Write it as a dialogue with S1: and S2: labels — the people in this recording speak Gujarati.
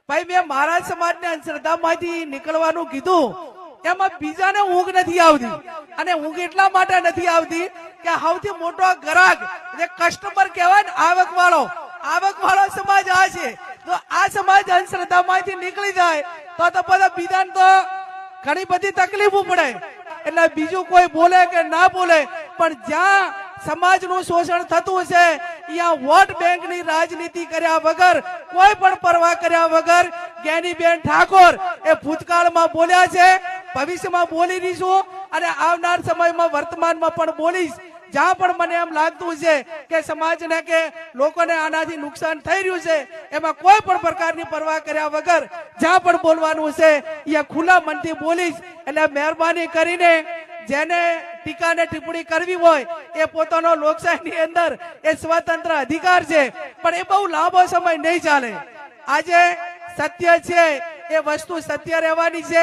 S1: ભાઈ મેં મારા સમાજને અંધશ્રદ્ધામાંથી નીકળવાનું કીધું, એમાં બીજાને ઊંઘ નથી આવતી. અને ઊંઘ એટલા માટે નથી આવતી કે સૌથી મોટો ગ્રાહક જે કસ્ટમર કહેવાય ને, આવક વાળો સમાજ આ છે. તો આ સમાજ અંધશ્રદ્ધામાંથી નીકળી જાય તો બધા બીજાને તો ઘણી બધી તકલીફો પડે. એટલે બીજું કોઈ બોલે કે ના બોલે, પણ જ્યાં સમાજનું શોષણ થતું છે ત્યાં વોટ બેંકની રાજનીતિ કર્યા વગર, કોઈ પણ પરવા કર્યા વગર જ્ઞાનીબેન ઠાકોર એ ભૂતકાળમાં બોલ્યા છે, ભવિષ્યમાં બોલી રહીશું અને આવનાર સમયમાં વર્તમાનમાં પણ બોલીશ. જ્યાં પણ મને એમ લાગતું છે કે સમાજને કે લોકોને આનાથી નુકસાન થઈ રહ્યું છે, એમાં કોઈ પણ પ્રકારની પરવા કર્યા વગર જ્યાં પણ બોલવાનું છે એ ખુલ્લા મનથી બોલીશ. એટલે મહેરબાની કરીને જેને ટીકા ને ટિપ્પણી કરવી હોય એ પોતાનો લોકશાહીની અંદર એ સ્વતંત્ર અધિકાર છે, પણ એ બહુ લાંબો સમય નહીં ચાલે. આજે સત્ય છે એ વસ્તુ સત્ય રહેવાની છે.